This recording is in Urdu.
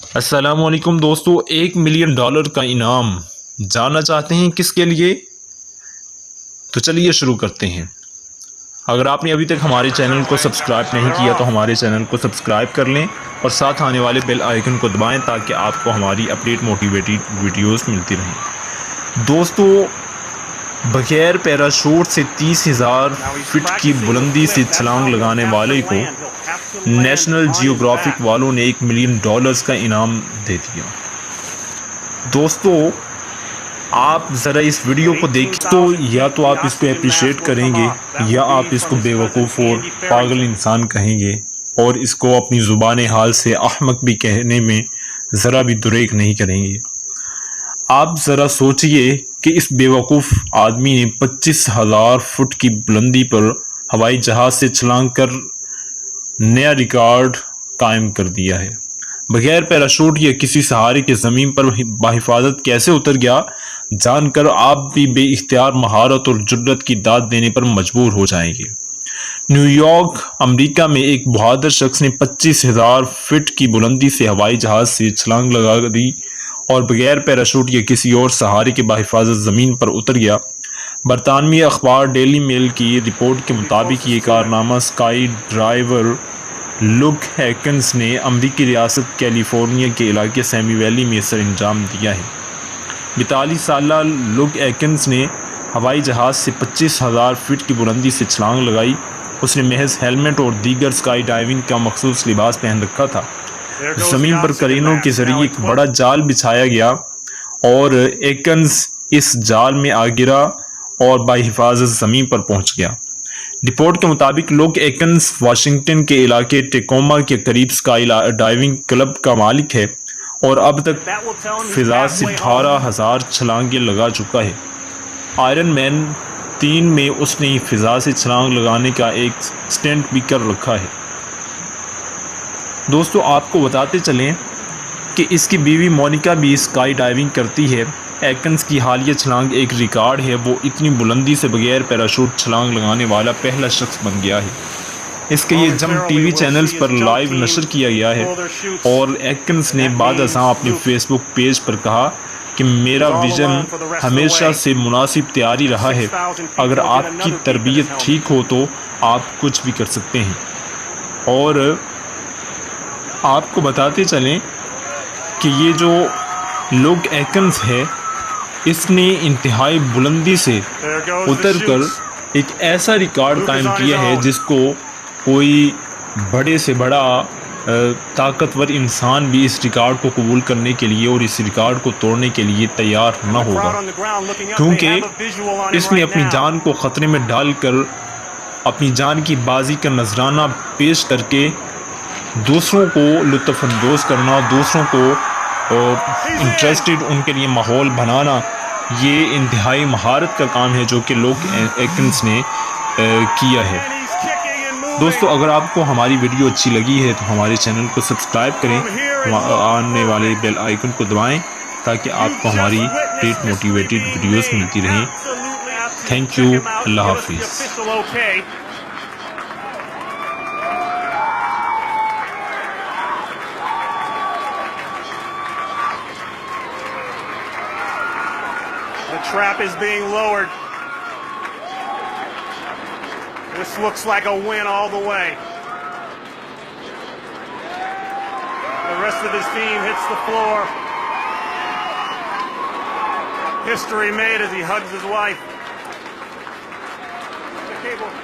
السلام علیکم دوستو، $1 ملین کا انعام جاننا چاہتے ہیں کس کے لیے؟ تو چلیے شروع کرتے ہیں۔ اگر آپ نے ابھی تک ہمارے چینل کو سبسکرائب نہیں کیا تو ہمارے چینل کو سبسکرائب کر لیں اور ساتھ آنے والے بیل آئیکن کو دبائیں تاکہ آپ کو ہماری اپڈیٹ موٹیویٹڈ ویڈیوز ملتی رہیں۔ دوستو، بغیر پیراشوٹ سے 30,000 فٹ کی بلندی سے چھلانگ لگانے والے کو نیشنل جیوگرافک والوں نے $1 ملین کا انعام دے دیا۔ دوستو، آپ ذرا اس ویڈیو کو دیکھیں تو یا تو آپ اس کو اپریشیٹ کریں گے یا آپ اس کو بے وقوف اور پاگل انسان کہیں گے، اور اس کو اپنی زبان حال سے احمق بھی کہنے میں ذرا بھی دریغ نہیں کریں گے۔ آپ ذرا سوچئے کہ اس بے وقوف آدمی نے 25,000 فٹ کی بلندی پر ہوائی جہاز سے چھلانگ کر نیا ریکارڈ قائم کر دیا ہے۔ بغیر پیراشوٹ یا کسی سہارے کے زمین پر بحفاظت کیسے اتر گیا، جان کر آپ بھی بے اختیار مہارت اور جرات کی داد دینے پر مجبور ہو جائیں گے۔ نیو یارک، امریکہ میں ایک بہادر شخص نے 25,000 فٹ کی بلندی سے ہوائی جہاز سے چھلانگ لگا دی اور بغیر پیراشوٹ یا کسی اور سہارے کے بحفاظت زمین پر اتر گیا۔ برطانوی اخبار ڈیلی میل کی رپورٹ کے مطابق یہ کارنامہ اسکائی ڈرائیور لگ ایکنز نے امریکی ریاست کیلیفورنیا کے علاقے سیمی ویلی میں سر انجام دیا ہے۔ 42 سالہ لگ ایکنز نے ہوائی جہاز سے 25,000 فٹ کی بلندی سے چھلانگ لگائی۔ اس نے محض ہیلمٹ اور دیگر اسکائی ڈائیونگ کا مخصوص لباس پہن رکھا تھا۔ زمین پر کرینوں کے ذریعے ایک بڑا جال بچھایا گیا اور ایکنز اس جال میں آ گرا اور بحفاظت زمین پر پہنچ گیا۔ رپورٹ کے مطابق لگ ایکنز واشنگٹن کے علاقے ٹیکوما کے قریب اسکائی ڈائیونگ کلب کا مالک ہے اور اب تک فضا سے 18,000 چھلانگیں لگا چکا ہے۔ آئرن مین 3 میں اس نے فضا سے چھلانگ لگانے کا ایک سٹنٹ بھی کر رکھا ہے۔ دوستو، آپ کو بتاتے چلیں کہ اس کی بیوی مونیکا بھی اسکائی ڈائیونگ کرتی ہے۔ ایکنز کی حالیہ چھلانگ ایک ریکارڈ ہے، وہ اتنی بلندی سے بغیر پیراشوٹ چھلانگ لگانے والا پہلا شخص بن گیا ہے۔ اس کے یہ جمپ ٹی وی چینلز پر لائیو نشر کیا گیا ہے اور ایکنز نے بعد ازاں اپنے فیس بک پیج پر کہا کہ میرا ویژن ہمیشہ سے مناسب تیاری رہا ہے، اگر آپ کی تربیت ٹھیک ہو تو آپ کچھ بھی کر سکتے ہیں۔ اور آپ کو بتاتے چلیں کہ یہ جو لگ ایکنز ہے، اس نے انتہائی بلندی سے اتر کر ایک ایسا ریکارڈ قائم کیا ہے جس کو کوئی بڑے سے بڑا طاقتور انسان بھی اس ریکارڈ کو قبول کرنے کے لیے اور اس ریکارڈ کو توڑنے کے لیے تیار نہ ہوگا، کیونکہ اس نے اپنی جان کو خطرے میں ڈال کر اپنی جان کی بازی کا نذرانہ پیش کر کے دوسروں کو لطف اندوز کرنا، دوسروں کو انٹرسٹڈ ان کے لیے ماحول بنانا، یہ انتہائی مہارت کا کام ہے جو کہ لگ ایکنز نے کیا ہے۔ دوستو، اگر آپ کو ہماری ویڈیو اچھی لگی ہے تو ہمارے چینل کو سبسکرائب کریں، آنے والے بیل آئیکن کو دبائیں تاکہ آپ کو ہماری اپڈیٹ موٹیویٹڈ ویڈیوز ملتی رہیں۔ تھینک یو، اللہ حافظ۔ The trap is being lowered. This looks like a win all the way. The rest of his team hits the floor. History made as he hugs his wife. The cable.